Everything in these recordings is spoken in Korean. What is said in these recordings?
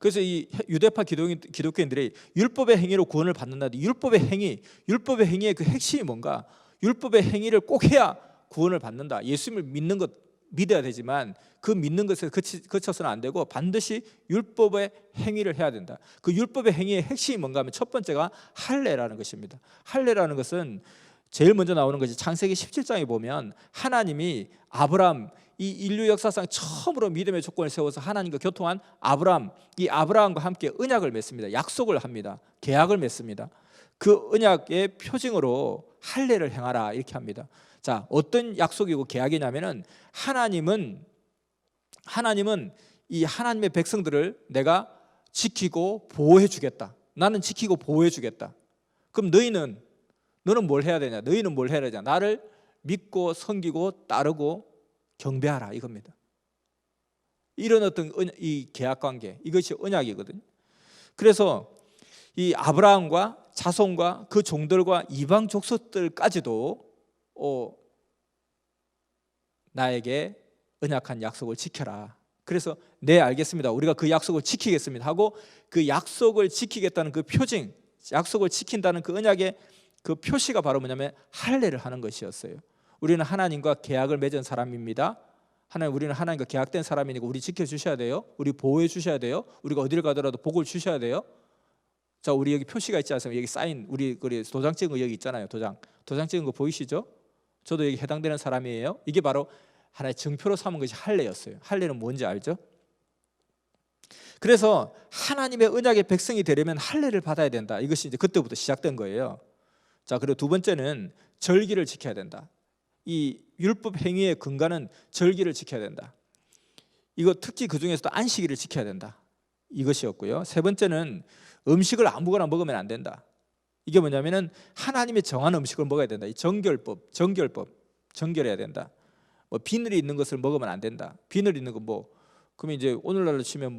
그래서 이 유대파 기독교인들이 율법의 행위로 구원을 받는다. 율법의 행위의 그 핵심이 뭔가? 율법의 행위를 꼭 해야 구원을 받는다. 예수님을 믿는 것 믿어야 되지만 그 믿는 것에 그쳐서는 안 되고 반드시 율법의 행위를 해야 된다. 그 율법의 행위의 핵심이 뭔가 하면 첫 번째가 할례라는 것입니다. 할례라는 것은 제일 먼저 나오는 것이 창세기 17장에 보면 하나님이 아브라함, 이 인류 역사상 처음으로 믿음의 조건을 세워서 하나님과 교통한 아브라함, 이 아브라함과 함께 언약을 맺습니다. 약속을 합니다. 계약을 맺습니다. 그 언약의 표징으로 할례를 행하라 이렇게 합니다. 자, 어떤 약속이고 계약이냐면은 하나님은 이 하나님의 백성들을 내가 지키고 보호해 주겠다. 나는 지키고 보호해 주겠다. 그럼 너는 뭘 해야 되냐? 너희는 뭘 해야 되냐? 나를 믿고 섬기고 따르고 경배하라 이겁니다. 이런 어떤 이 계약 관계, 이것이 언약이거든요. 그래서 이 아브라함과 자손과 그 종들과 이방 족속들까지도 나에게 언약한 약속을 지켜라. 그래서 네 알겠습니다. 우리가 그 약속을 지키겠습니다 하고 그 약속을 지키겠다는 그 표징, 약속을 지킨다는 그 언약의 그 표시가 바로 뭐냐면 할례를 하는 것이었어요. 우리는 하나님과 계약을 맺은 사람입니다. 우리는 하나님과 계약된 사람이니까 우리 지켜주셔야 돼요. 우리 보호해 주셔야 돼요. 우리가 어디를 가더라도 복을 주셔야 돼요. 자, 우리 여기 표시가 있지 않습니까? 여기 사인, 우리 도장 찍은 거 여기 있잖아요. 도장 찍은 거 보이시죠? 저도 여기 해당되는 사람이에요. 이게 바로 하나의 증표로 삼은 것이 할례였어요. 할례는 뭔지 알죠? 그래서 하나님의 언약의 백성이 되려면 할례를 받아야 된다. 이것이 이제 그때부터 시작된 거예요. 자, 그리고 두 번째는 절기를 지켜야 된다. 이 율법 행위의 근간은 절기를 지켜야 된다. 이거 특히 그 중에서도 안식일을 지켜야 된다. 이것이었고요. 세 번째는 음식을 아무거나 먹으면 안 된다. 이게 뭐냐면은 하나님의 정한 음식을 먹어야 된다. 이 정결법, 정결해야 된다. 뭐 비늘이 있는 것을 먹으면 안 된다. 비늘 있는 거 그러면 이제 오늘날로 치면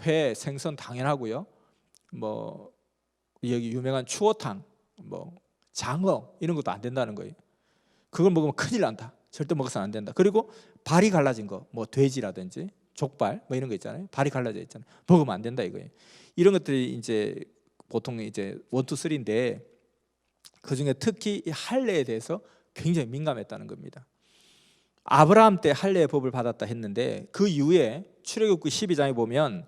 회, 생선 당연하고요. 여기 유명한 추어탕, 장어 이런 것도 안 된다는 거예요. 그걸 먹으면 큰일 난다. 절대 먹어서는 안 된다. 그리고 발이 갈라진 거, 돼지라든지 족발 이런 거 있잖아요. 발이 갈라져 있잖아요. 먹으면 안 된다 이거예요. 이런 것들이 이제 보통 이제 1, 2, 3인데 그 중에 특히 이 할례에 대해서 굉장히 민감했다는 겁니다. 아브라함 때 할례의 법을 받았다 했는데 그 이후에 출애굽기 12장에 보면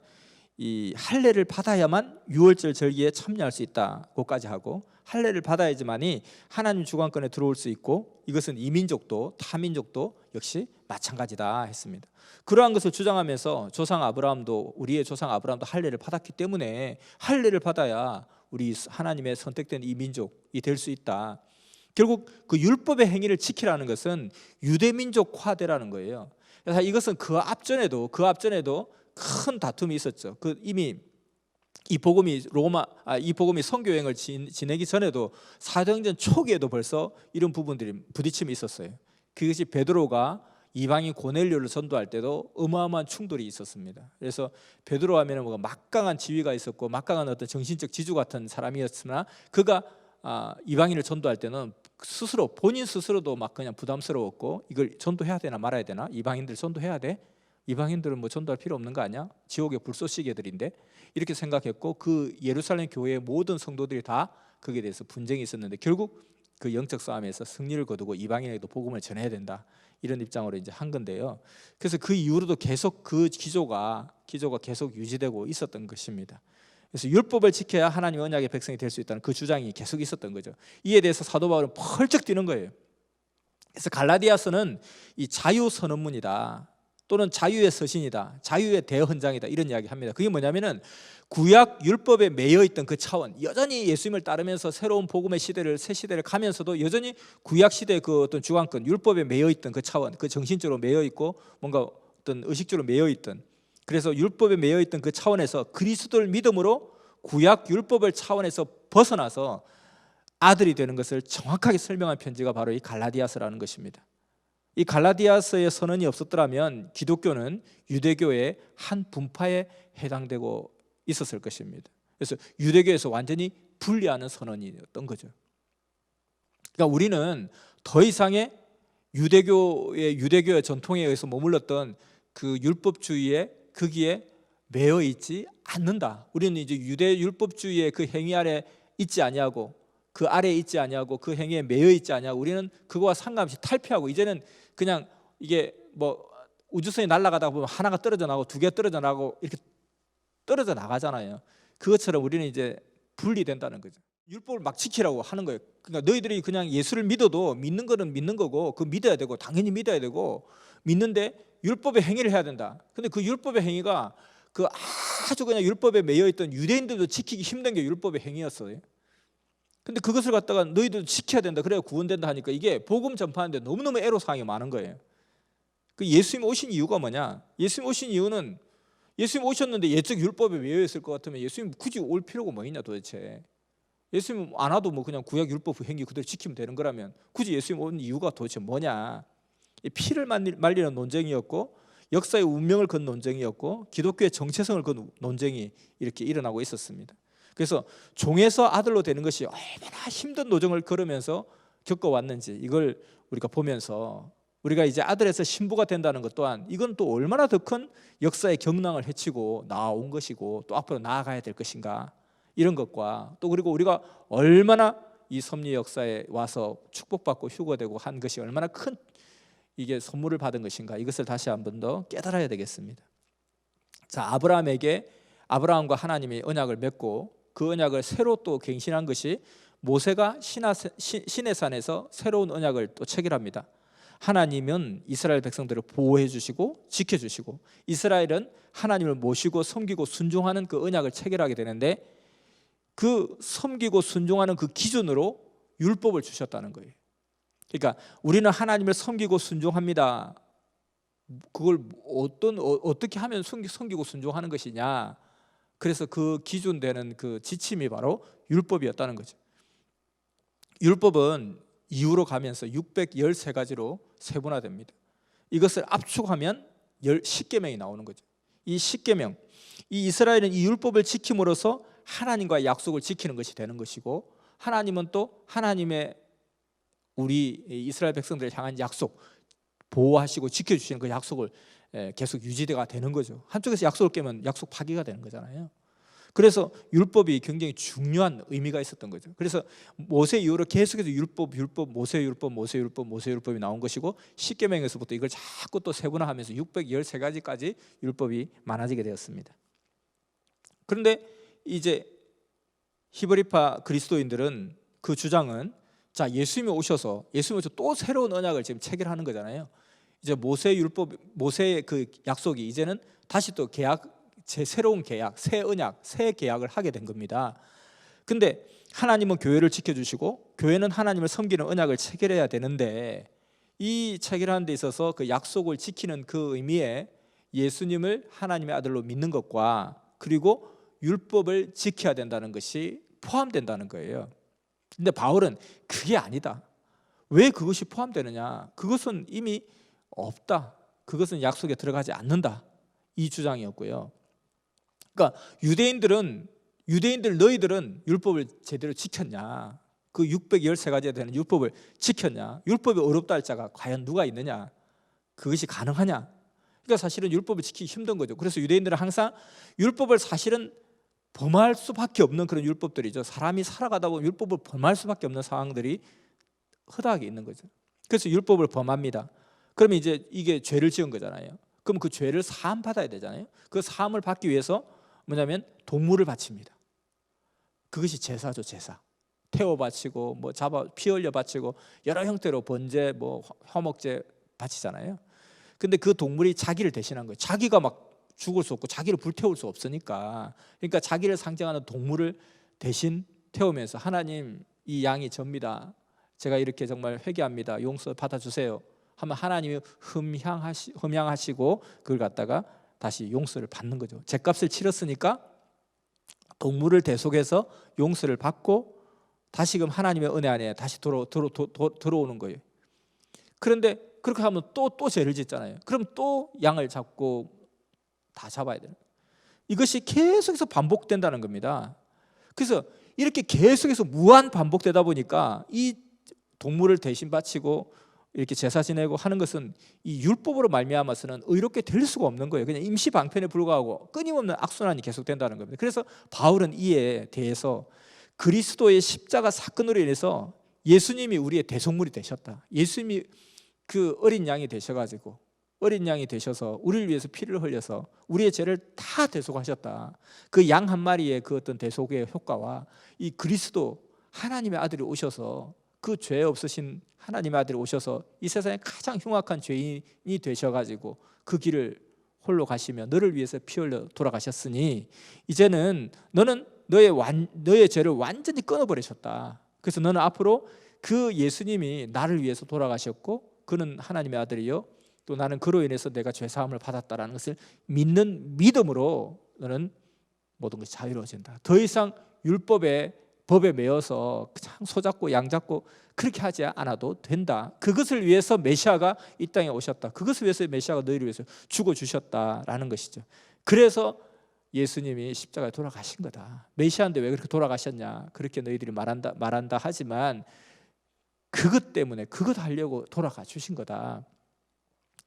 이 할례를 받아야만 유월절 절기에 참여할 수 있다고까지 하고 할례를 받아야지만이 하나님 주관권에 들어올 수 있고 이것은 이민족도 타민족도 역시 마찬가지다 했습니다. 그러한 것을 주장하면서 우리의 조상 아브라함도 할례를 받았기 때문에 할례를 받아야 우리 하나님의 선택된 이 민족이 될 수 있다. 결국 그 율법의 행위를 지키라는 것은 유대민족화되라는 거예요. 그래서 이것은 그 앞전에도 큰 다툼이 있었죠. 이미 이 복음이 선교 여행을 지내기 전에도 사도행전 초기에도 벌써 이런 부분들이 부딪힘이 있었어요. 그것이 베드로가 이방인 고넬료를 전도할 때도 어마어마한 충돌이 있었습니다. 그래서 베드로 하면은 막강한 지위가 있었고 막강한 어떤 정신적 지주 같은 사람이었으나 그가 이방인을 전도할 때는 본인 스스로도 막 그냥 부담스러웠고 이걸 전도해야 되나 말아야 되나? 이방인들 전도해야 돼? 이방인들은 전도할 필요 없는 거 아니야? 지옥의 불쏘시개들인데 이렇게 생각했고 그 예루살렘 교회의 모든 성도들이 다 거기에 대해서 분쟁이 있었는데 결국 그 영적 싸움에서 승리를 거두고 이방인에게도 복음을 전해야 된다 이런 입장으로 이제 한 건데요. 그래서 그 이후로도 계속 그 기조가 계속 유지되고 있었던 것입니다. 그래서 율법을 지켜야 하나님의 언약의 백성이 될 수 있다는 그 주장이 계속 있었던 거죠. 이에 대해서 사도 바울은 펄쩍 뛰는 거예요. 그래서 갈라디아서는 이 자유 선언문이다 또는 자유의 서신이다, 자유의 대헌장이다 이런 이야기 합니다. 그게 뭐냐면은 구약 율법에 매여 있던 그 차원, 여전히 예수님을 따르면서 새로운 복음의 새 시대를 가면서도 여전히 구약 시대의 그 어떤 주관권, 율법에 매여 있던 그 차원, 그 정신적으로 매여 있고 뭔가 어떤 의식적으로 매여 있던, 그래서 율법에 매여 있던 그 차원에서 그리스도를 믿음으로 구약 율법을 차원에서 벗어나서 아들이 되는 것을 정확하게 설명한 편지가 바로 이 갈라디아서라는 것입니다. 이 갈라디아서의 선언이 없었더라면 기독교는 유대교의 한 분파에 해당되고 있었을 것입니다. 그래서 유대교에서 완전히 분리하는 선언이었던 거죠. 그러니까 우리는 더 이상의 유대교의 전통에 의해서 머물렀던 그 율법주의에 거기에 매여 있지 않는다. 우리는 이제 유대 율법주의의 그 행위 아래 있지 아니하고 그 아래에 있지 아니하고 그 행위에 매여 있지 아니하고 우리는 그거와 상관없이 탈피하고 이제는 그냥 이게 뭐 우주선이 날아가다 보면 하나가 떨어져 나가고 두 개 떨어져 나가고 이렇게 떨어져 나가잖아요. 그것처럼 우리는 이제 분리된다는 거죠. 율법을 막 지키라고 하는 거예요. 그러니까 너희들이 그냥 예수를 믿어도 믿는 거는 믿는 거고 그 믿어야 되고 당연히 믿어야 되고 믿는데 율법의 행위를 해야 된다. 근데 그 율법의 행위가 그 아주 그냥 율법에 매여 있던 유대인들도 지키기 힘든 게 율법의 행위였어요. 근데 그것을 갖다가 너희도 지켜야 된다. 그래야 구원된다 하니까 이게 복음 전파하는데 너무너무 애로사항이 많은 거예요. 그 예수님 오신 이유가 뭐냐? 예수님 오신 이유는 예수님 오셨는데 예적 율법에 매여 있을 것 같으면 예수님 굳이 올 필요가 뭐 있냐 도대체. 예수님 안 와도 뭐 그냥 구약 율법 행위 그대로 지키면 되는 거라면 굳이 예수님 온 이유가 도대체 뭐냐? 피를 말리는 논쟁이었고 역사의 운명을 건 논쟁이었고 기독교의 정체성을 건 논쟁이 이렇게 일어나고 있었습니다. 그래서 종에서 아들로 되는 것이 얼마나 힘든 노정을 걸으면서 겪어왔는지 이걸 우리가 보면서 우리가 이제 아들에서 신부가 된다는 것 또한 이건 또 얼마나 더 큰 역사의 경랑을 헤치고 나온 것이고 또 앞으로 나아가야 될 것인가 이런 것과 또 그리고 우리가 얼마나 이 섭리 역사에 와서 축복받고 휴거되고 한 것이 얼마나 큰 이게 선물을 받은 것인가 이것을 다시 한 번 더 깨달아야 되겠습니다. 자, 아브라함과 하나님이 언약을 맺고 그 언약을 새로 또 갱신한 것이 모세가 시내산에서 새로운 언약을 또 체결합니다. 하나님은 이스라엘 백성들을 보호해 주시고 지켜 주시고 이스라엘은 하나님을 모시고 섬기고 순종하는 그 언약을 체결하게 되는데 그 섬기고 순종하는 그 기준으로 율법을 주셨다는 거예요. 그러니까 우리는 하나님을 섬기고 순종합니다. 그걸 어떻게 하면 섬기고 순종하는 것이냐? 그래서 그 기준 되는 그 지침이 바로 율법이었다는 거죠. 율법은 이후로 가면서 613가지로 세분화됩니다. 이것을 압축하면 10계명이 나오는 거죠. 이 10계명, 이 이스라엘은 이 율법을 지킴으로써 하나님과의 약속을 지키는 것이 되는 것이고 하나님은 또 하나님의 우리 이스라엘 백성들을 향한 약속 보호하시고 지켜주시는 그 약속을 계속 유지가 되는 거죠. 한쪽에서 약속을 깨면 약속 파기가 되는 거잖아요. 그래서 율법이 굉장히 중요한 의미가 있었던 거죠. 그래서 모세 이후로 계속해서 모세율법이 나온 것이고 십계명에서부터 이걸 자꾸 또 세분화하면서 613가지까지 율법이 많아지게 되었습니다. 그런데 이제 히브리파 그리스도인들은 그 주장은 자 예수님이 오셔서 또 새로운 언약을 지금 체결하는 거잖아요. 이제 모세의 그 약속이 이제는 다시 또 새로운 계약, 새 언약, 새 계약을 하게 된 겁니다. 근데 하나님은 교회를 지켜주시고 교회는 하나님을 섬기는 언약을 체결해야 되는데 이 체결하는 데 있어서 그 약속을 지키는 그 의미에 예수님을 하나님의 아들로 믿는 것과 그리고 율법을 지켜야 된다는 것이 포함된다는 거예요. 근데 바울은 그게 아니다. 왜 그것이 포함되느냐? 그것은 이미 없다. 그것은 약속에 들어가지 않는다. 이 주장이었고요. 그러니까 너희들은 율법을 제대로 지켰냐? 그 613가지에 되는 율법을 지켰냐? 율법이 어렵다 할 자가 과연 누가 있느냐? 그것이 가능하냐? 그러니까 사실은 율법을 지키기 힘든 거죠. 그래서 유대인들은 항상 율법을 사실은 범할 수밖에 없는 그런 율법들이죠. 사람이 살아가다 보면 율법을 범할 수밖에 없는 상황들이 허다하게 있는 거죠. 그래서 율법을 범합니다. 그러면 이제 이게 죄를 지은 거잖아요. 그럼 그 죄를 사함 받아야 되잖아요. 그 사함을 받기 위해서 뭐냐면 동물을 바칩니다. 그것이 제사죠, 제사. 태워 바치고 뭐 잡아 피 흘려 바치고 여러 형태로 번제 뭐 화목제 바치잖아요. 근데 그 동물이 자기를 대신한 거예요. 자기가 막 죽을 수 없고 자기를 불태울 수 없으니까 그러니까 자기를 상징하는 동물을 대신 태우면서 하나님 이 양이 접니다. 제가 이렇게 정말 회개합니다. 용서 받아주세요. 하면 하나님이 흠양하시고 그걸 갖다가 다시 용서를 받는 거죠. 죗값을 치렀으니까 동물을 대속해서 용서를 받고 다시금 하나님의 은혜 안에 다시 들어오는 거예요. 그런데 그렇게 하면 또 죄를 짓잖아요. 그럼 또 양을 잡고 다 잡아야 돼요. 이것이 계속해서 반복된다는 겁니다. 그래서 이렇게 계속해서 무한 반복되다 보니까 이 동물을 대신 바치고 이렇게 제사 지내고 하는 것은 이 율법으로 말미암아서는 의롭게 될 수가 없는 거예요. 그냥 임시 방편에 불과하고 끊임없는 악순환이 계속된다는 겁니다. 그래서 바울은 이에 대해서 그리스도의 십자가 사건으로 인해서 예수님이 우리의 대속물이 되셨다. 예수님이 그 어린 양이 되셔가지고 어린 양이 되셔서 우리를 위해서 피를 흘려서 우리의 죄를 다 대속하셨다. 그 양 한 마리의 그 어떤 대속의 효과와 이 그리스도 하나님의 아들이 오셔서 그 죄 없으신 하나님의 아들이 오셔서 이 세상에 가장 흉악한 죄인이 되셔가지고 그 길을 홀로 가시며 너를 위해서 피 흘려 돌아가셨으니 이제는 너는 너의 죄를 완전히 끊어버리셨다. 그래서 너는 앞으로 그 예수님이 나를 위해서 돌아가셨고 그는 하나님의 아들이요 또 나는 그로 인해서 내가 죄사함을 받았다라는 것을 믿는 믿음으로 너는 모든 것이 자유로워진다. 더 이상 법에 매여서 그냥 소잡고 양잡고 그렇게 하지 않아도 된다. 그것을 위해서 메시아가 이 땅에 오셨다. 그것을 위해서 메시아가 너희를 위해서 죽어주셨다라는 것이죠. 그래서 예수님이 십자가에 돌아가신 거다. 메시아인데 왜 그렇게 돌아가셨냐 그렇게 너희들이 말한다 하지만 그것 때문에 그것 하려고 돌아가 주신 거다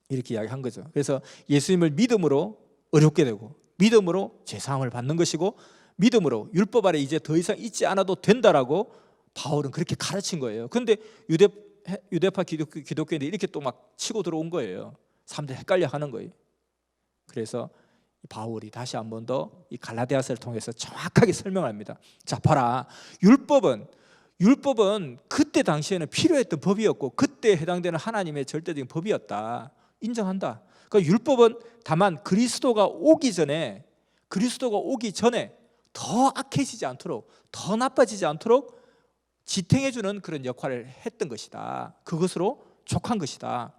이렇게 이야기한 거죠. 그래서 예수님을 믿음으로 어렵게 되고 믿음으로 죄사함을 받는 것이고 믿음으로 율법 아래 이제 더 이상 있지 않아도 된다라고 바울은 그렇게 가르친 거예요. 그런데 유대파 기독교인들이 이렇게 또 막 치고 들어온 거예요. 사람들이 헷갈려 하는 거예요. 그래서 바울이 다시 한 번 더 이 갈라디아서를 통해서 정확하게 설명합니다. 자, 봐라. 율법은 그때 당시에는 필요했던 법이었고 그때 해당되는 하나님의 절대적인 법이었다. 인정한다. 그러니까 율법은 다만 그리스도가 오기 전에 더 악해지지 않도록 더 나빠지지 않도록 지탱해주는 그런 역할을 했던 것이다. 그것으로 족한 것이다.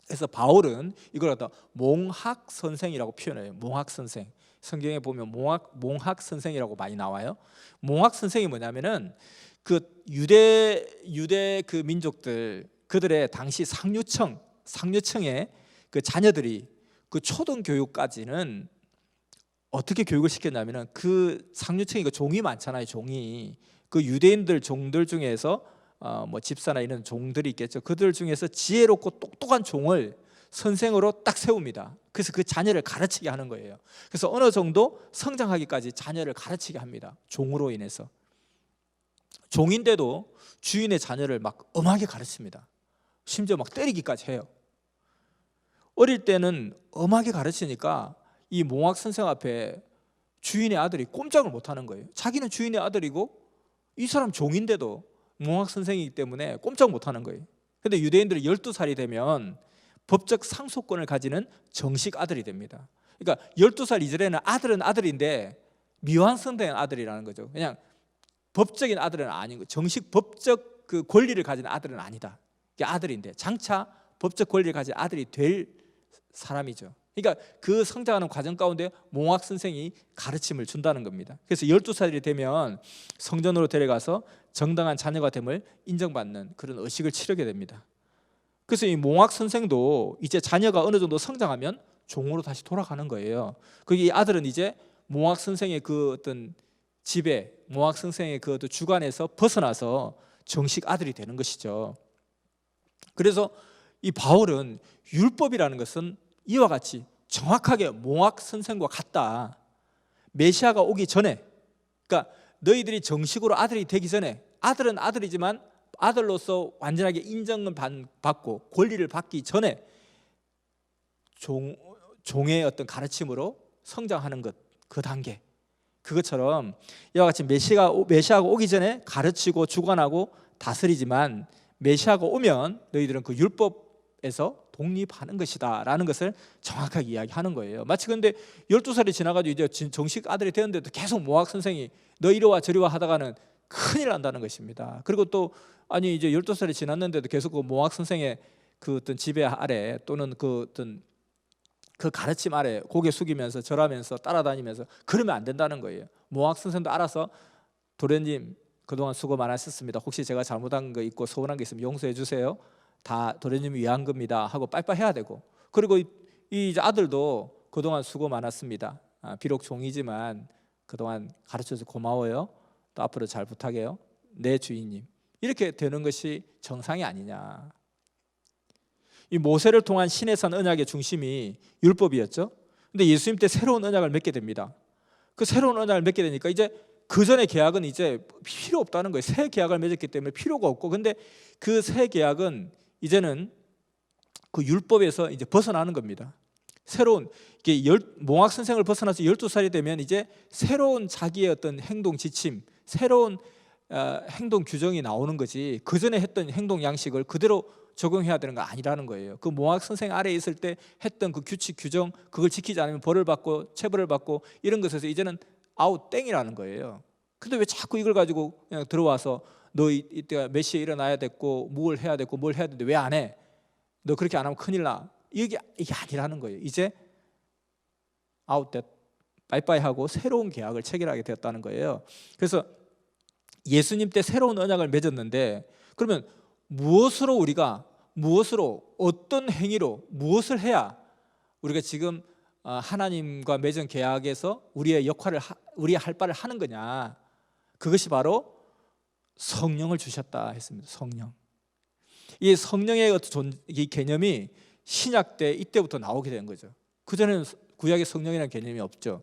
그래서 바울은 이걸 갖다 몽학선생이라고 표현해요. 몽학선생. 성경에 보면 몽학선생이라고 많이 나와요. 몽학선생이 뭐냐면은 그 유대 그 민족들 그들의 당시 상류층의 그 자녀들이 그 초등교육까지는 어떻게 교육을 시켰냐면은 그 상류층이 그 종이 많잖아요. 종이 그 유대인들 종들 중에서 뭐 집사나 이런 종들이 있겠죠. 그들 중에서 지혜롭고 똑똑한 종을 선생으로 딱 세웁니다. 그래서 그 자녀를 가르치게 하는 거예요. 그래서 어느 정도 성장하기까지 자녀를 가르치게 합니다. 종으로 인해서. 종인데도 주인의 자녀를 막 엄하게 가르칩니다. 심지어 막 때리기까지 해요. 어릴 때는 엄하게 가르치니까 이 몽학 선생 앞에 주인의 아들이 꼼짝을 못하는 거예요. 자기는 주인의 아들이고 이 사람 종인데도 몽학 선생이기 때문에 꼼짝 못하는 거예요. 그런데 유대인들은 12살이 되면 법적 상속권을 가지는 정식 아들이 됩니다. 그러니까 12살 이전에는 아들은 아들인데 미완성된 아들이라는 거죠. 그냥 법적인 아들은 아닌 거예요. 정식 법적 그 권리를 가진 아들은 아니다. 이게 아들인데 장차 법적 권리를 가진 아들이 될 사람이죠. 그러니까 그 성장하는 과정 가운데 몽학 선생이 가르침을 준다는 겁니다. 그래서 12살이 되면 성전으로 데려가서 정당한 자녀가 됨을 인정받는 그런 의식을 치르게 됩니다. 그래서 이 몽학 선생도 이제 자녀가 어느 정도 성장하면 종으로 다시 돌아가는 거예요. 이 아들은 이제 몽학 선생의 그 어떤 지배, 몽학 선생의 그 어떤 주관에서 벗어나서 정식 아들이 되는 것이죠. 그래서 이 바울은 율법이라는 것은 이와 같이 정확하게 몽학 선생과 같다. 메시아가 오기 전에, 그러니까 너희들이 정식으로 아들이 되기 전에 아들은 아들이지만 아들로서 완전하게 인정을 받고 권리를 받기 전에 종의 어떤 가르침으로 성장하는 것, 그 단계. 그것처럼 이와 같이 메시아가 오기 전에 가르치고 주관하고 다스리지만 메시아가 오면 너희들은 그 율법에서 독립하는 것이다 라는 것을 정확하게 이야기하는 거예요. 마치 근데 12살이 지나가지고 이제 정식 아들이 되었는데도 계속 몽학 선생이 너 이리와 저리와 하다가는 큰일 난다는 것입니다. 그리고 또 아니 이제 12살이 지났는데도 계속 그 몽학 선생의 그 어떤 지배 아래 또는 그 어떤 그 가르침 아래 고개 숙이면서 절하면서 따라다니면서 그러면 안 된다는 거예요. 몽학 선생도 알아서 도련님 그동안 수고 많으셨습니다. 혹시 제가 잘못한 거 있고 서운한 게 있으면 용서해 주세요. 다 도련님이 위한 겁니다 하고 빠이빠이 해야 되고, 그리고 이 아들도 그동안 수고 많았습니다. 비록 종이지만 그동안 가르쳐줘서 고마워요. 또 앞으로 잘 부탁해요. 네 주인님. 이렇게 되는 것이 정상이 아니냐. 이 모세를 통한 시내산 언약의 중심이 율법이었죠. 근데 예수님 때 새로운 언약을 맺게 됩니다. 그 새로운 언약을 맺게 되니까 이제 그 전의 계약은 이제 필요 없다는 거예요. 새 계약을 맺었기 때문에 필요가 없고, 근데 그 새 계약은 이제는 그 율법에서 이제 벗어나는 겁니다. 새로운 몽학 선생을 벗어나서 12살이 되면 이제 새로운 자기의 어떤 행동 지침, 새로운 행동 규정이 나오는 거지, 그 전에 했던 행동 양식을 그대로 적용해야 되는 거 아니라는 거예요. 그 몽학 선생 아래에 있을 때 했던 그 규칙 규정, 그걸 지키지 않으면 벌을 받고 체벌을 받고 이런 것에서 이제는 아웃 땡이라는 거예요. 근데 왜 자꾸 이걸 가지고 그냥 들어와서 너 이때가 몇 시에 일어나야 됐고 뭘 해야 됐고 뭘 해야 되는데 왜 안 해? 너 그렇게 안 하면 큰일 나. 이게 아니라는 거예요. 이제 아웃됐 빠이빠이 하고 새로운 계약을 체결하게 되었다는 거예요. 그래서 예수님 때 새로운 언약을 맺었는데, 그러면 무엇으로 어떤 행위로 무엇을 해야 우리가 지금 하나님과 맺은 계약에서 우리의 역할을 우리의 할 바를 하는 거냐? 그것이 바로 성령을 주셨다 했습니다. 성령. 이 성령의 어떤 이 개념이 신약 때 이때부터 나오게 된 거죠. 그전에는 구약의 성령이라는 개념이 없죠.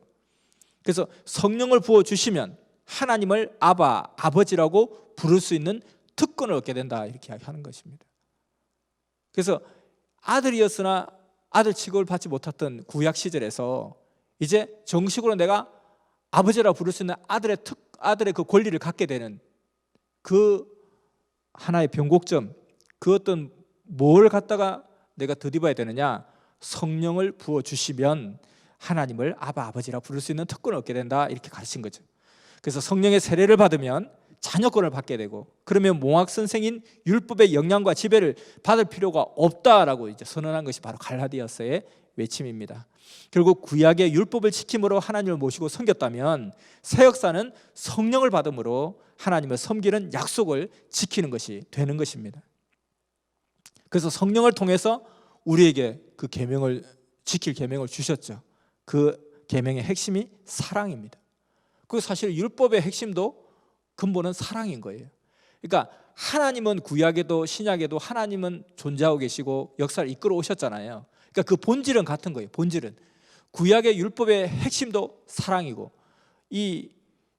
그래서 성령을 부어 주시면 하나님을 아버지라고 부를 수 있는 특권을 얻게 된다, 이렇게 하는 것입니다. 그래서 아들이었으나 아들 취급을 받지 못했던 구약 시절에서 이제 정식으로 내가 아버지라고 부를 수 있는 아들의 그 권리를 갖게 되는 그 하나의 변곡점, 그 어떤 뭘 갖다가 내가 덧입어야 되느냐? 성령을 부어 주시면 하나님을 아버지라 부를 수 있는 특권을 얻게 된다, 이렇게 가르친 거죠. 그래서 성령의 세례를 받으면 자녀권을 받게 되고, 그러면 몽학 선생인 율법의 영향과 지배를 받을 필요가 없다라고 이제 선언한 것이 바로 갈라디아서의 외침입니다. 결국 구약의 율법을 지킴으로 하나님을 모시고 섬겼다면 새 역사는 성령을 받음으로 하나님을 섬기는 약속을 지키는 것이 되는 것입니다. 그래서 성령을 통해서 우리에게 그 계명을 지킬 계명을 주셨죠. 그 계명의 핵심이 사랑입니다. 그 사실 율법의 핵심도 근본은 사랑인 거예요. 그러니까 하나님은 구약에도 신약에도 하나님은 존재하고 계시고 역사를 이끌어 오셨잖아요. 그러니까 그 본질은 같은 거예요. 본질은 구약의 율법의 핵심도 사랑이고, 이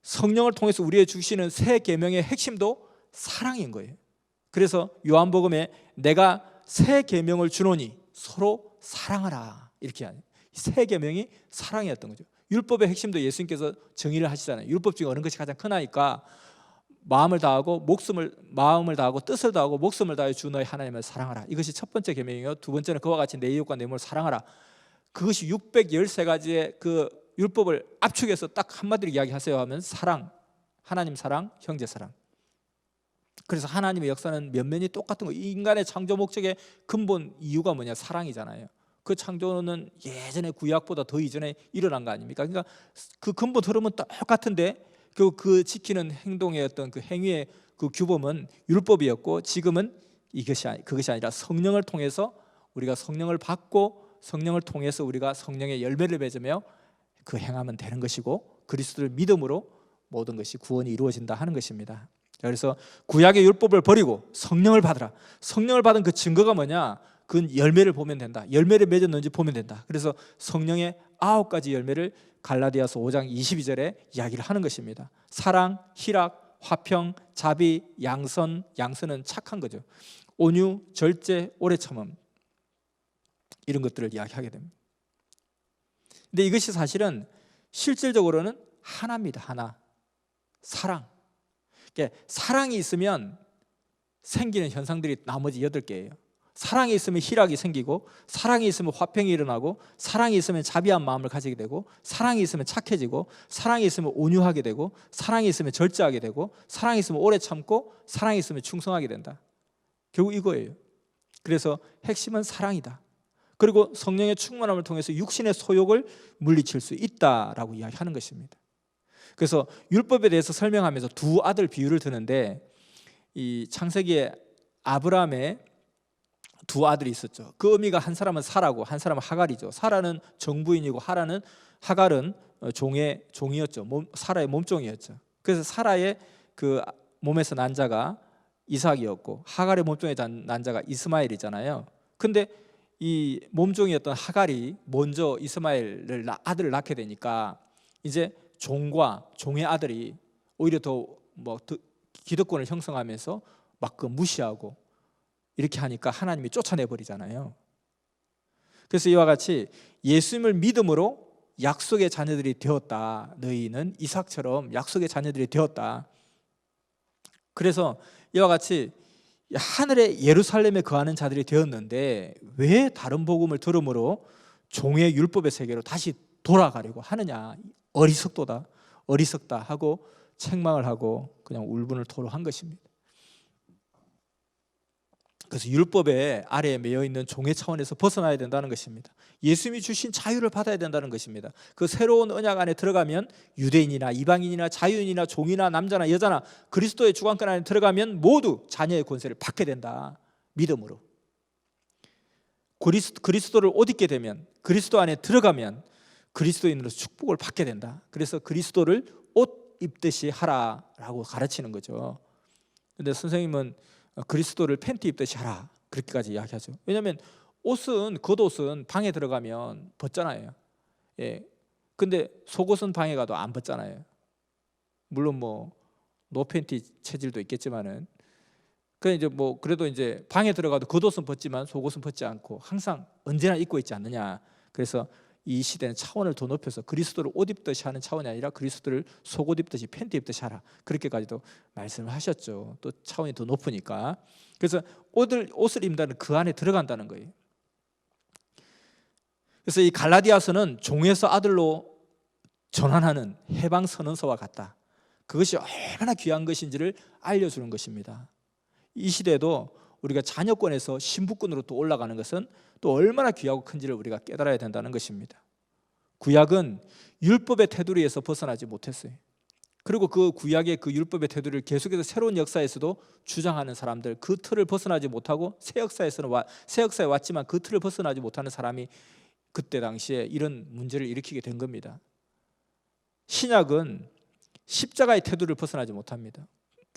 성령을 통해서 우리에게 주시는 새 계명의 핵심도 사랑인 거예요. 그래서 요한복음에 내가 새 계명을 주노니 서로 사랑하라, 이렇게 하는 새 계명이 사랑이었던 거죠. 율법의 핵심도 예수님께서 정의를 하시잖아요. 율법 중에 어느 것이 가장 크나이까 마음을 다하고 뜻을 다하고 목숨을 다해 주 너의 하나님을 사랑하라. 이것이 첫 번째 계명이요. 두 번째는 그와 같이 내 이웃과 내 몸을 사랑하라. 그것이 613가지의 그 율법을 압축해서 딱 한마디로 이야기하세요 하면 사랑, 하나님 사랑, 형제 사랑. 그래서 하나님의 역사는 면면이 똑같은 거예요. 인간의 창조 목적의 근본 이유가 뭐냐? 사랑이잖아요. 그 창조는 예전에 구약보다 더 이전에 일어난 거 아닙니까? 그러니까 그 근본 흐름은 똑같은데 그 지키는 행동의 어떤 그 행위의 그 규범은 율법이었고, 지금은 그것이 아니라 성령을 통해서 우리가 성령을 받고 성령을 통해서 우리가 성령의 열매를 맺으며 그 행하면 되는 것이고, 그리스도를 믿음으로 모든 것이 구원이 이루어진다 하는 것입니다. 그래서 구약의 율법을 버리고 성령을 받으라. 성령을 받은 그 증거가 뭐냐? 그 열매를 보면 된다. 열매를 맺었는지 보면 된다. 그래서 성령의 9가지 열매를 갈라디아서 5장 22절에 이야기를 하는 것입니다. 사랑, 희락, 화평, 자비, 양선. 양선은 착한 거죠. 온유, 절제, 오래 참음, 이런 것들을 이야기하게 됩니다. 근데 이것이 사실은 실질적으로는 하나입니다. 하나. 사랑. 그러니까 사랑이 있으면 생기는 현상들이 나머지 8개예요. 사랑이 있으면 희락이 생기고, 사랑이 있으면 화평이 일어나고, 사랑이 있으면 자비한 마음을 가지게 되고, 사랑이 있으면 착해지고, 사랑이 있으면 온유하게 되고, 사랑이 있으면 절제하게 되고, 사랑이 있으면 오래 참고, 사랑이 있으면 충성하게 된다. 결국 이거예요. 그래서 핵심은 사랑이다. 그리고 성령의 충만함을 통해서 육신의 소욕을 물리칠 수 있다라고 이야기하는 것입니다. 그래서 율법에 대해서 설명하면서 두 아들 비유를 드는데, 이 창세기에 아브라함의 두 아들이 있었죠. 그 의미가 한 사람은 사라고 한 사람은 하갈이죠. 사라는 정부인이고 하갈은 종이었죠. 사라의 몸종이었죠. 그래서 사라의 그 몸에서 난 자가 이삭이었고, 하갈의 몸종에 난 자가 이스마엘이잖아요. 근데 이 몸종이었던 하갈이 먼저 이스마엘을 아들을 낳게 되니까 이제 종과 종의 아들이 오히려 더 기득권을 형성하면서 막 그 무시하고 이렇게 하니까 하나님이 쫓아내 버리잖아요. 그래서 이와 같이 예수님을 믿음으로 약속의 자녀들이 되었다. 너희는 이삭처럼 약속의 자녀들이 되었다. 그래서 이와 같이 하늘의 예루살렘에 거하는 자들이 되었는데 왜 다른 복음을 들음으로 종의 율법의 세계로 다시 돌아가려고 하느냐. 어리석다 하고 책망을 하고 그냥 울분을 토로한 것입니다. 그래서 율법의 아래에 매여 있는 종의 차원에서 벗어나야 된다는 것입니다. 예수님이 주신 자유를 받아야 된다는 것입니다. 그 새로운 언약 안에 들어가면 유대인이나 이방인이나 자유인이나 종이나 남자나 여자나 그리스도의 주관권 안에 들어가면 모두 자녀의 권세를 받게 된다. 믿음으로. 그리스도를 옷 입게 되면, 그리스도 안에 들어가면 그리스도인으로서 축복을 받게 된다. 그래서 그리스도를 옷 입듯이 하라라고 가르치는 거죠. 그런데 선생님은 그리스도를 팬티 입듯이 하라 그렇게까지 이야기하죠. 왜냐하면 겉옷은 방에 들어가면 벗잖아요. 예. 근데 속옷은 방에 가도 안 벗잖아요. 물론 노팬티 체질도 있겠지만은 그래도 이제 방에 들어가도 겉옷은 벗지만 속옷은 벗지 않고 항상 언제나 입고 있지 않느냐. 그래서 이 시대는 차원을 더 높여서 그리스도를 옷 입듯이 하는 차원이 아니라 그리스도를 속옷 입듯이 팬티 입듯이 하라 그렇게까지도 말씀을 하셨죠. 또 차원이 더 높으니까. 그래서 옷을 입는다는 그 안에 들어간다는 거예요. 그래서 이 갈라디아서는 종에서 아들로 전환하는 해방 선언서와 같다. 그것이 얼마나 귀한 것인지를 알려주는 것입니다. 이 시대도 우리가 자녀권에서 신부권으로 또 올라가는 것은 또 얼마나 귀하고 큰지를 우리가 깨달아야 된다는 것입니다. 구약은 율법의 테두리에서 벗어나지 못했어요. 그리고 그 구약의 그 율법의 테두리를 계속해서 새로운 역사에서도 주장하는 사람들, 그 틀을 벗어나지 못하고 새 역사에 왔지만 그 틀을 벗어나지 못하는 사람이 그때 당시에 이런 문제를 일으키게 된 겁니다. 신약은 십자가의 테두리를 벗어나지 못합니다.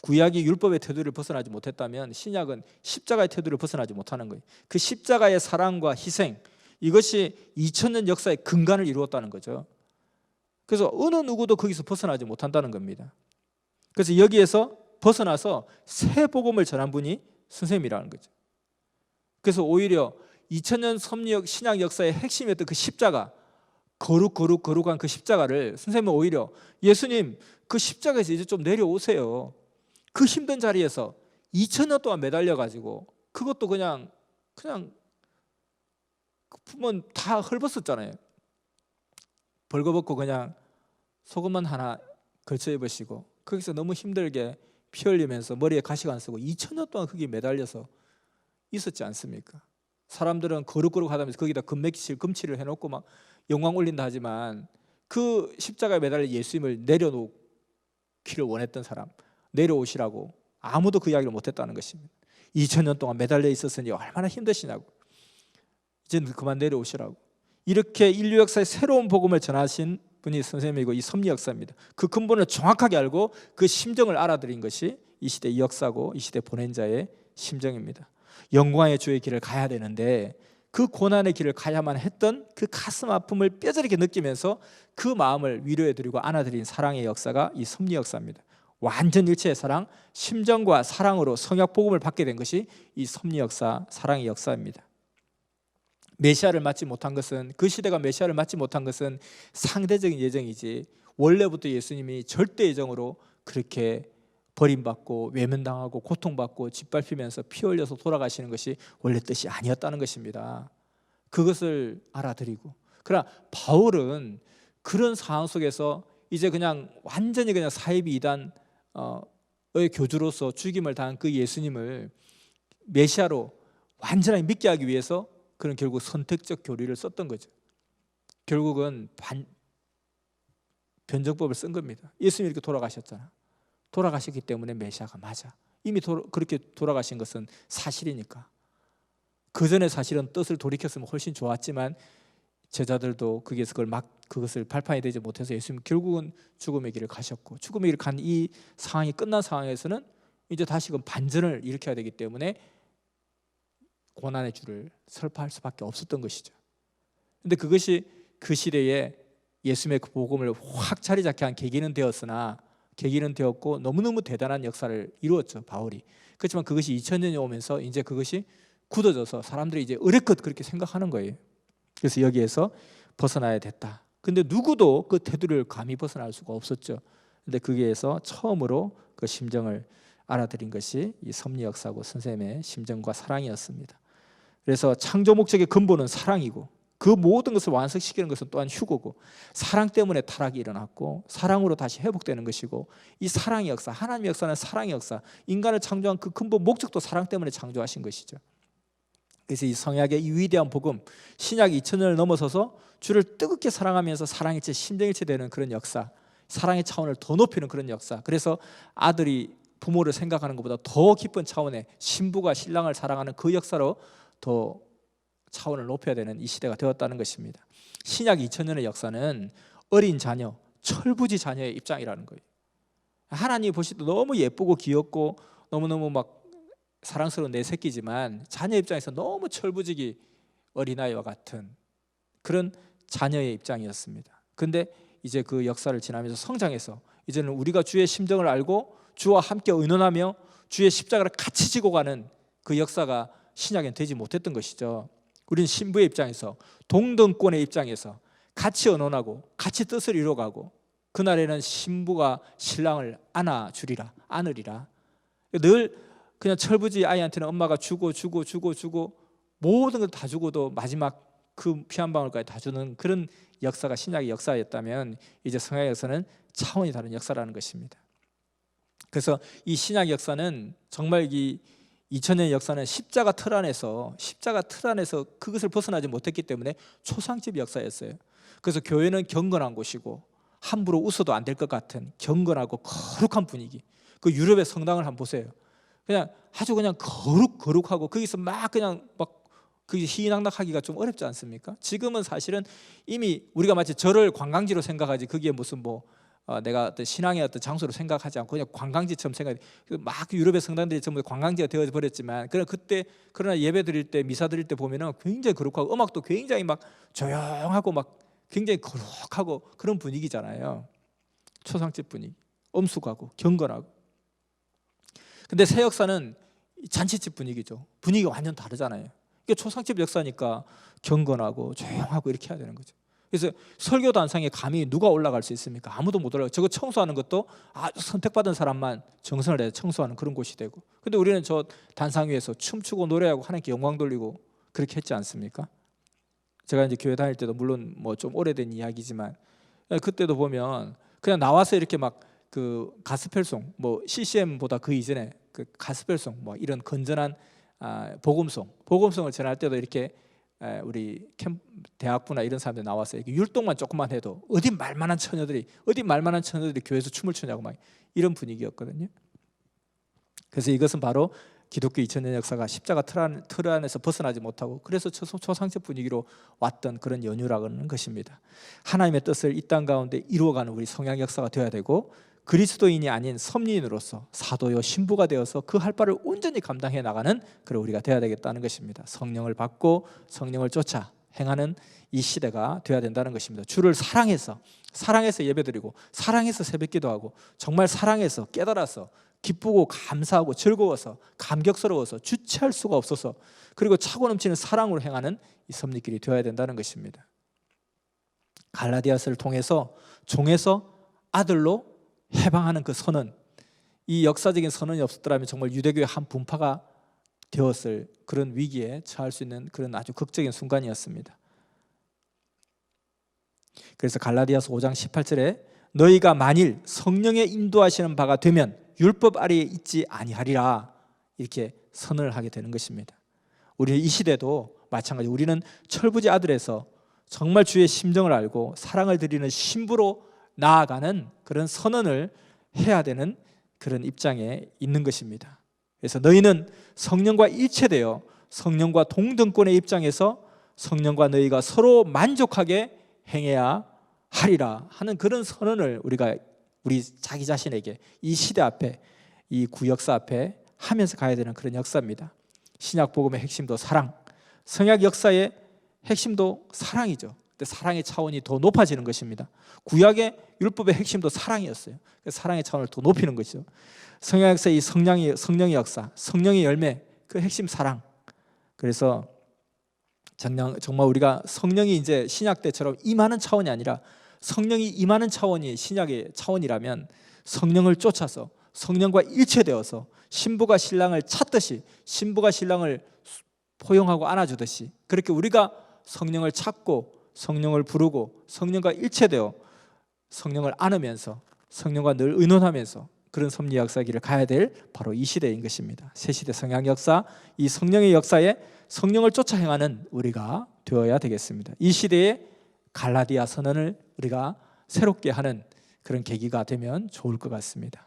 구약이 율법의 테두리를 벗어나지 못했다면 신약은 십자가의 테두리를 벗어나지 못하는 거예요. 그 십자가의 사랑과 희생, 이것이 2000년 역사의 근간을 이루었다는 거죠. 그래서 어느 누구도 거기서 벗어나지 못한다는 겁니다. 그래서 여기에서 벗어나서 새 복음을 전한 분이 선생님이라는 거죠. 그래서 오히려 2000년 섭리역 신약 역사의 핵심이었던 그 십자가, 거룩한 그 십자가를 선생님은 오히려 예수님 그 십자가에서 이제 좀 내려오세요. 그 힘든 자리에서 2000년 동안 매달려가지고 그것도 그냥 품은 다 헐벗었잖아요. 벌거벗고 그냥 속옷만 하나 걸쳐 입으시고 거기서 너무 힘들게 피 흘리면서 머리에 가시가 안 쓰고 2000년 동안 거기에 매달려서 있었지 않습니까? 사람들은 거룩거룩 하다면서 거기다 금치를 해놓고 막 영광 올린다 하지만 그 십자가에 매달려 예수님을 내려놓기를 원했던 사람, 내려오시라고 아무도 그 이야기를 못했다는 것입니다. 2000년 동안 매달려 있었으니 얼마나 힘드시냐고, 이제는 그만 내려오시라고. 이렇게 인류 역사의 새로운 복음을 전하신 분이 선생님이고 이 섭리 역사입니다. 그 근본을 정확하게 알고 그 심정을 알아들인 것이 이 시대의 역사고 이 시대 보낸 자의 심정입니다. 영광의 주의 길을 가야 되는데 그 고난의 길을 가야만 했던 그 가슴 아픔을 뼈저리게 느끼면서 그 마음을 위로해드리고 안아드린 사랑의 역사가 이 섭리 역사입니다. 완전 일체의 사랑, 심정과 사랑으로 성약 복음을 받게 된 것이 이 섭리 역사, 사랑의 역사입니다. 메시아를 맞지 못한 것은, 그 시대가 메시아를 맞지 못한 것은 상대적인 예정이지 원래부터 예수님이 절대 예정으로 그렇게 버림받고 외면당하고 고통받고 짓밟히면서 피 흘려서 돌아가시는 것이 원래 뜻이 아니었다는 것입니다. 그것을 알아들이고, 그러나 바울은 그런 상황 속에서 이제 그냥 완전히 그냥 사이비 이단의 교주로서 죽임을 당한 그 예수님을 메시아로 완전히 믿게 하기 위해서 그는 결국 선택적 교리를 썼던 거죠. 결국은 변정법을 쓴 겁니다. 예수님이 이렇게 돌아가셨잖아. 돌아가셨기 때문에 메시아가 맞아. 이미 그렇게 돌아가신 것은 사실이니까. 그 전에 사실은 뜻을 돌이켰으면 훨씬 좋았지만 제자들도 거기에서 그것을 발판이 되지 못해서 예수님 결국은 죽음의 길을 가셨고, 죽음의 길을 간 이 상황이 끝난 상황에서는 이제 다시금 반전을 일으켜야 되기 때문에 고난의 줄을 설파할 수밖에 없었던 것이죠. 근데 그것이 그 시대에 예수님의 그 복음을 확 자리 잡게 한 계기는 되었고 너무너무 대단한 역사를 이루었죠, 바울이. 그렇지만 그것이 2000년이 오면서 이제 그것이 굳어져서 사람들이 이제 어렵것 그렇게 생각하는 거예요. 그래서 여기에서 벗어나야 됐다. 근데 누구도 그 테두리를 감히 벗어날 수가 없었죠. 근데 거기에서 처음으로 그 심정을 알아들인 것이 이 섭리 역사고 선생님의 심정과 사랑이었습니다. 그래서 창조 목적의 근본은 사랑이고 그 모든 것을 완성시키는 것은 또한 휴거고, 사랑 때문에 타락이 일어났고 사랑으로 다시 회복되는 것이고, 이 사랑의 역사, 하나님의 역사는 사랑의 역사, 인간을 창조한 그 근본 목적도 사랑 때문에 창조하신 것이죠. 그래서 이 성약의 이 위대한 복음, 신약이 2000년을 넘어서서 주를 뜨겁게 사랑하면서 사랑일체 심정일체 되는 그런 역사, 사랑의 차원을 더 높이는 그런 역사. 그래서 아들이 부모를 생각하는 것보다 더 깊은 차원의 신부가 신랑을 사랑하는 그 역사로 더 차원을 높여야 되는 이 시대가 되었다는 것입니다. 신약 2000년의 역사는 어린 자녀, 철부지 자녀의 입장이라는 거예요. 하나님이 보실 때 너무 예쁘고 귀엽고 너무너무 막 사랑스러운 내 새끼지만 자녀 입장에서 너무 철부지기 어린아이와 같은 그런 자녀의 입장이었습니다. 근데 이제 그 역사를 지나면서 성장해서 이제는 우리가 주의 심정을 알고 주와 함께 의논하며 주의 십자가를 같이 지고 가는 그 역사가 신약엔 되지 못했던 것이죠. 우리는 신부의 입장에서, 동등권의 입장에서 같이 의논하고 같이 뜻을 이루어가고, 그날에는 신부가 신랑을 안으리라. 늘 그냥 철부지 아이한테는 엄마가 주고 모든 걸 다 주고도 마지막 그 피 한 방울까지 다 주는 그런 역사가 신약의 역사였다면, 이제 성약의 역사는 차원이 다른 역사라는 것입니다. 그래서 이 신약 역사는 정말 이 2000년 역사는 십자가 틀 안에서 그것을 벗어나지 못했기 때문에 초상집 역사였어요. 그래서 교회는 경건한 곳이고 함부로 웃어도 안 될 것 같은 경건하고 거룩한 분위기. 그 유럽의 성당을 한번 보세요. 그냥 아주 그냥 거룩하고 거기서 막 그 희낙낙하기가 좀 어렵지 않습니까? 지금은 사실은 이미 우리가 마치 절을 관광지로 생각하지, 거기에 무슨 내가 어떤 신앙의 어떤 장소로 생각하지 않고 그냥 관광지처럼 생각해. 막 유럽의 성당들이 전부 관광지가 되어 버렸지만, 그러나 예배 드릴 때, 미사 드릴 때 보면은 굉장히 거룩하고 음악도 굉장히 막 조용하고 막 굉장히 거룩하고 그런 분위기잖아요. 초상집 분위기, 엄숙하고 경건하고. 근데 새 역사는 잔치집 분위기죠. 분위기가 완전 다르잖아요. 이게 초상집 역사니까 경건하고 조용하고 이렇게 해야 되는 거죠. 그래서 설교 단상에 감히 누가 올라갈 수 있습니까? 아무도 못 올라가요. 저거 청소하는 것도 아주 선택받은 사람만 정성을 내서 청소하는 그런 곳이 되고, 근데 우리는 저 단상 위에서 춤추고 노래하고 하나님께 영광 돌리고 그렇게 했지 않습니까? 제가 이제 교회 다닐 때도 물론 좀 오래된 이야기지만, 그때도 보면 그냥 나와서 이렇게 막 그 가스펠송, CCM보다 그 이전에 그 가스펠송, 이런 건전한 복음송을 전할 때도 이렇게 우리 대학부나 이런 사람들 나와서 이렇게 율동만 조금만 해도 어디 말만한 처녀들이 교회에서 춤을 추냐고 막 이런 분위기였거든요. 그래서 이것은 바로 기독교 2000년 역사가 십자가 틀 안에서 벗어나지 못하고, 그래서 초상집 분위기로 왔던 그런 연유라는 것입니다. 하나님의 뜻을 이 땅 가운데 이루어가는 우리 성약 역사가 되어야 되고, 그리스도인이 아닌 섭리인으로서 사도요 신부가 되어서 그 할 바를 온전히 감당해 나가는 그런 우리가 되어야 되겠다는 것입니다. 성령을 받고 성령을 쫓아 행하는 이 시대가 되어야 된다는 것입니다. 주를 사랑해서 예배드리고, 사랑해서 새벽기도하고, 정말 사랑해서 깨달아서 기쁘고 감사하고 즐거워서 감격스러워서 주체할 수가 없어서, 그리고 차고 넘치는 사랑으로 행하는 이 섭리길이 되어야 된다는 것입니다. 갈라디아서를 통해서 종에서 아들로 해방하는 그 선언, 이 역사적인 선언이 없었더라면 정말 유대교의 한 분파가 되었을 그런 위기에 처할 수 있는 그런 아주 극적인 순간이었습니다. 그래서 갈라디아서 5장 18절에 너희가 만일 성령의 인도하시는 바가 되면 율법 아래에 있지 아니하리라, 이렇게 선언을 하게 되는 것입니다. 우리는 이 시대도 마찬가지, 우리는 철부지 아들에서 정말 주의 심정을 알고 사랑을 드리는 신부로 나아가는 그런 선언을 해야 되는 그런 입장에 있는 것입니다. 그래서 너희는 성령과 일체되어 성령과 동등권의 입장에서 성령과 너희가 서로 만족하게 행해야 하리라 하는 그런 선언을 우리 자기 자신에게 이 시대 앞에, 이 구역사 앞에 하면서 가야 되는 그런 역사입니다. 신약 복음의 핵심도 사랑, 성약 역사의 핵심도 사랑이죠. 근데 사랑의 차원이 더 높아지는 것입니다. 구약의 율법의 핵심도 사랑이었어요. 사랑의 차원을 더 높이는 것이죠. 성약 역사의 이 성령의 역사, 성령의 열매, 그 핵심 사랑. 그래서 정말 우리가 성령이 이제 신약 때처럼 임하는 차원이 아니라 성령이 임하는 차원이 신약의 차원이라면 성령을 쫓아서 성령과 일체되어서 신부가 신랑을 찾듯이 신부가 신랑을 포용하고 안아주듯이 그렇게 우리가 성령을 찾고 성령을 부르고 성령과 일체되어 성령을 안으면서 성령과 늘 의논하면서 그런 섭리 역사기를 가야 될 바로 이 시대인 것입니다. 새시대 성약 역사, 이 성령의 역사에 성령을 쫓아 행하는 우리가 되어야 되겠습니다. 이 시대에 갈라디아 선언을 우리가 새롭게 하는 그런 계기가 되면 좋을 것 같습니다.